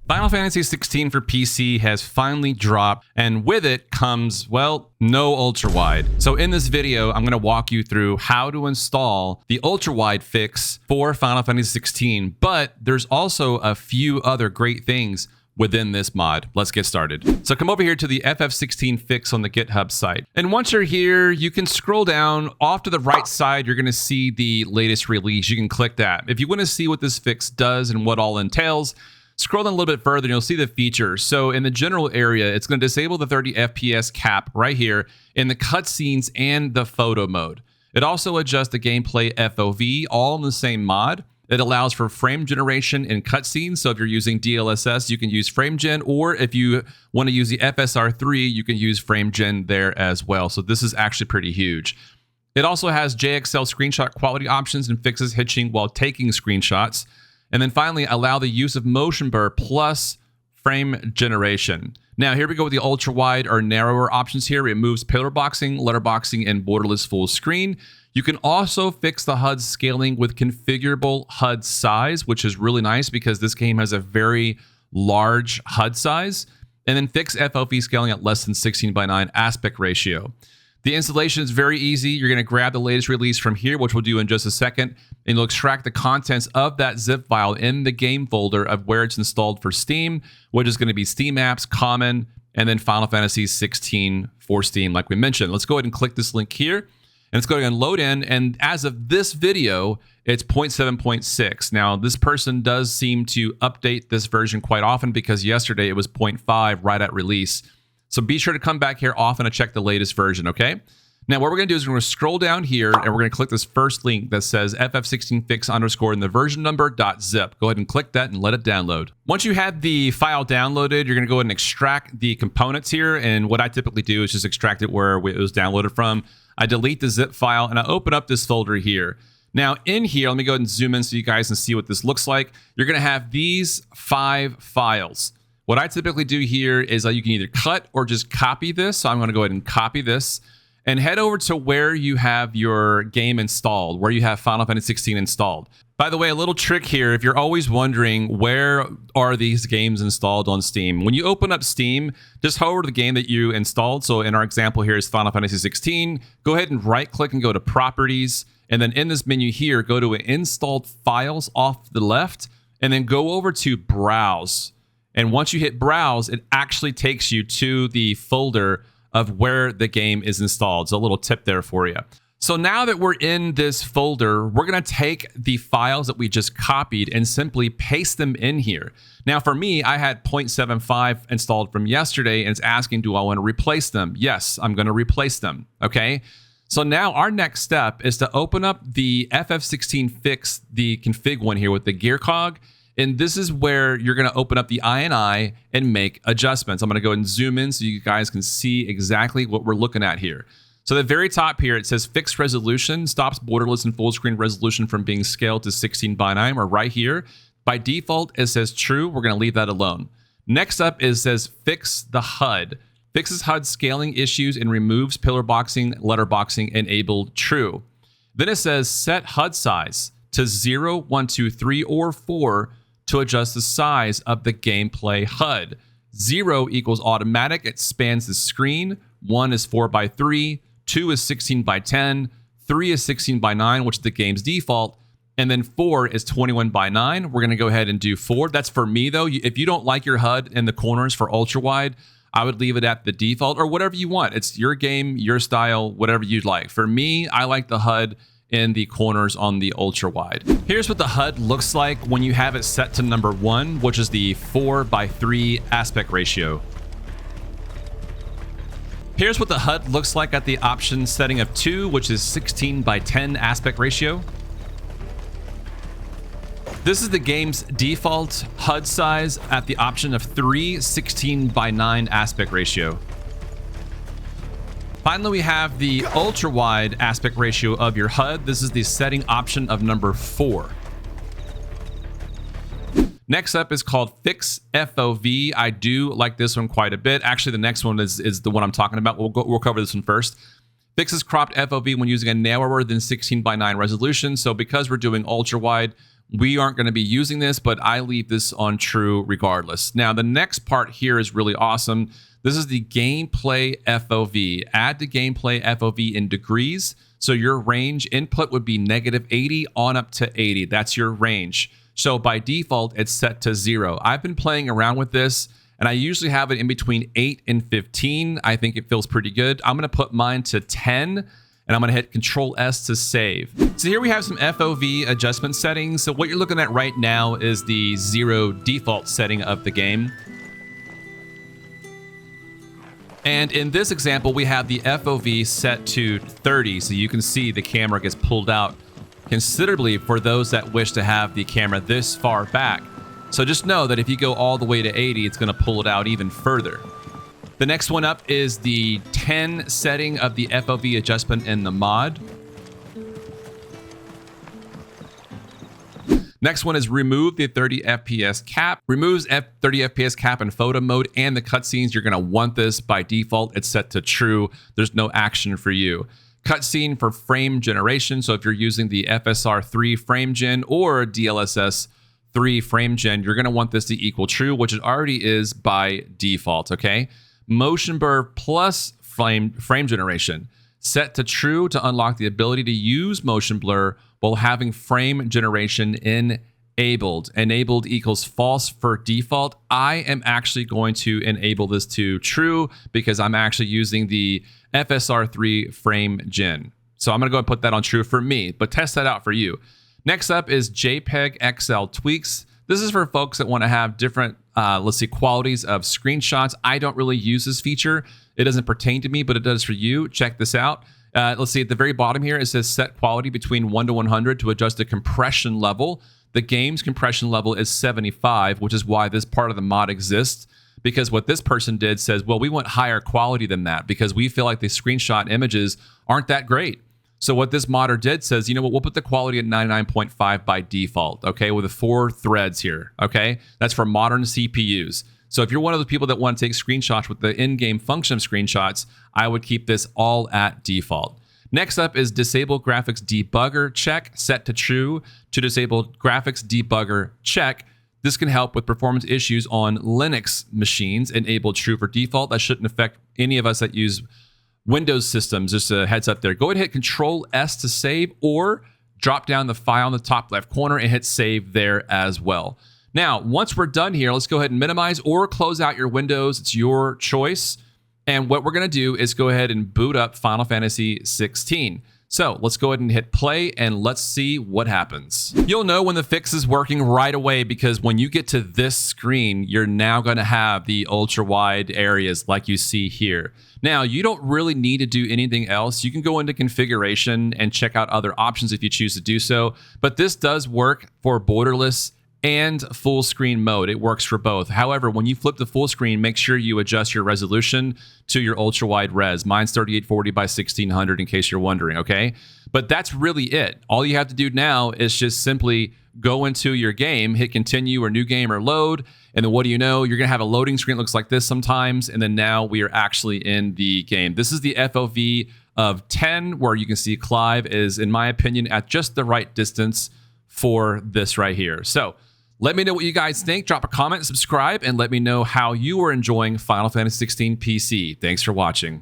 Final Fantasy 16 for PC has finally dropped, and with it comes, well, no ultra-wide. So in this video, I'm going to walk you through how to install the ultra-wide fix for Final Fantasy 16, but there's also a few other great things within this mod. Let's get started. So come over here to the FF16 fix on the GitHub site. And once you're here, you can scroll down. Off to the right side, you're going to see the latest release. You can click that. If you want to see what this fix does and what all entails, scroll down a little bit further and you'll see the features. So in the general area, it's going to disable the 30 FPS cap right here in the cutscenes and the photo mode. It also adjusts the gameplay FOV all in the same mod. It allows for frame generation in cutscenes. So if you're using DLSS, you can use frame gen, or if you want to use the FSR3, you can use frame gen there as well. So this is actually pretty huge. It also has JXL screenshot quality options and fixes hitching while taking screenshots. And then finally, allow the use of motion blur plus frame generation. Now, here we go with the ultra wide or narrower options here. It removes pillar boxing, letterboxing, and borderless full screen. You can also fix the HUD scaling with configurable HUD size, which is really nice because this game has a very large HUD size. And then fix FOV scaling at less than 16:9 aspect ratio. The installation is very easy. You're going to grab the latest release from here, which we'll do in just a second, and you'll extract the contents of that zip file in the game folder of where it's installed for Steam, which is going to be Steam Apps, Common, and then Final Fantasy 16 for Steam, like we mentioned. Let's go ahead and click this link here, and it's going to load in, and as of this video, it's 0.7.6. Now, this person does seem to update this version quite often because yesterday it was 0.5 right at release. So be sure to come back here often to check the latest version, okay? Now, what we're going to do is we're going to scroll down here and we're going to click this first link that says FF16 fix underscore and the version number .zip. Go ahead and click that and let it download. Once you have the file downloaded, you're going to go ahead and extract the components here. And what I typically do is just extract it where it was downloaded from. I delete the zip file and I open up this folder here. Now, in here, let me go ahead and zoom in so you guys can see what this looks like. You're going to have these 5 files. What I typically do here is you can either cut or just copy this. So I'm going to go ahead and copy this and head over to where you have your game installed, where you have Final Fantasy 16 installed. By the way, a little trick here, if you're always wondering where are these games installed on Steam, when you open up Steam, just hover to the game that you installed. So in our example here is Final Fantasy 16. Go ahead and right click and go to Properties. And then in this menu here, go to Installed Files off the left, and then go over to Browse. And once you hit browse, it actually takes you to the folder of where the game is installed. So a little tip there for you. So now that we're in this folder, we're going to take the files that we just copied and simply paste them in here. Now for me, I had 0.75 installed from yesterday and it's asking, do I want to replace them? Yes, I'm going to replace them. Okay. So now our next step is to open up the FF16 fix, the config one here with the gear cog. And this is where you're going to open up the INI and make adjustments. I'm going to go and zoom in so you guys can see exactly what we're looking at here. So the very top here, it says fixed resolution, stops borderless and full screen resolution from being scaled to 16:9, or right here. By default, it says true. We're going to leave that alone. Next up, it says fix the HUD. Fixes HUD scaling issues and removes pillar boxing, letterboxing, enabled true. Then it says set HUD size to 0, 1, 2, 3, or 4 to adjust the size of the gameplay HUD. 0 equals automatic, it spans the screen. 1 is 4:3, 2 is 16:10, 3 is 16:9, which is the game's default, and then 4 is 21:9. We're gonna go ahead and do 4. That's for me though. If you don't like your HUD in the corners for ultra wide, I would leave it at the default or whatever you want. It's your game, your style, whatever you'd like. For me, I like the HUD in the corners on the ultra wide. Here's what the HUD looks like when you have it set to number 1, which is the 4:3 aspect ratio. Here's what the HUD looks like at the option setting of 2, which is 16:10 aspect ratio. This is the game's default HUD size at the option of 3, 16:9 aspect ratio. Finally, we have the ultra wide aspect ratio of your HUD. This is the setting option of number 4. Next up is called Fix FOV. I do like this one quite a bit. Actually, the next one is the one I'm talking about. We'll cover this one first. Fixes cropped FOV when using a narrower than 16:9 resolution. So because we're doing ultra wide, we aren't going to be using this, but I leave this on true regardless. Now, the next part here is really awesome. This is the gameplay FOV. Add the gameplay FOV in degrees. So your range input would be -80 on up to 80. That's your range. So by default, it's set to 0. I've been playing around with this, and I usually have it in between 8 and 15. I think it feels pretty good. I'm going to put mine to 10, and I'm going to hit Control S to save. So here we have some FOV adjustment settings. So what you're looking at right now is the 0 default setting of the game. And in this example, we have the FOV set to 30, so you can see the camera gets pulled out considerably for those that wish to have the camera this far back. So just know that if you go all the way to 80, it's going to pull it out even further. The next one up is the 10 setting of the FOV adjustment in the mod. Next one is remove the 30 FPS cap. Removes 30 FPS cap in photo mode and the cutscenes. You're going to want this by default. It's set to true. There's no action for you. Cutscene for frame generation. So if you're using the FSR3 frame gen or DLSS 3 frame gen, you're going to want this to equal true, which it already is by default. Okay. Motion blur plus frame generation. Set to true to unlock the ability to use motion blur while having frame generation enabled. Enabled equals false for default. I am actually going to enable this to true because I'm actually using the FSR3 frame gen. So I'm going to go and put that on true for me, but test that out for you. Next up is JPEG XL tweaks. This is for folks that want to have different, let's see, qualities of screenshots. I don't really use this feature. It doesn't pertain to me, but it does for you. Check this out. Let's see, at the very bottom here, it says set quality between 1 to 100 to adjust the compression level. The game's compression level is 75, which is why this part of the mod exists. Because what this person did says, well, we want higher quality than that because we feel like the screenshot images aren't that great. So what this modder did says, you know what, we'll put the quality at 99.5 by default, okay, with the 4 threads here, okay? That's for modern CPUs. So if you're one of those people that want to take screenshots with the in-game function of screenshots, I would keep this all at default. Next up is disable graphics debugger check, set to true. To disable graphics debugger check, this can help with performance issues on Linux machines. Enable true for default. That shouldn't affect any of us that use Windows systems. Just a heads up there. Go ahead and hit Control S to save, or drop down the file in the top left corner and hit save there as well. Now, once we're done here, let's go ahead and minimize or close out your windows. It's your choice. And what we're going to do is go ahead and boot up Final Fantasy 16. So let's go ahead and hit play and let's see what happens. You'll know when the fix is working right away because when you get to this screen, you're now going to have the ultra wide areas like you see here. Now, you don't really need to do anything else. You can go into configuration and check out other options if you choose to do so. But this does work for borderless and full screen mode. It works for both. However, when you flip the full screen, make sure you adjust your resolution to your ultra wide res. Mine's 3840 by 1600 in case you're wondering, okay? But that's really it. All you have to do now is just simply go into your game, hit continue or new game or load, and then what do you know? You're gonna have a loading screen that looks like this sometimes, and then now we are actually in the game. This is the FOV of 10, where you can see Clive is, in my opinion, at just the right distance for this right here. So let me know what you guys think. Drop a comment, subscribe, and let me know how you are enjoying Final Fantasy 16 PC. Thanks for watching.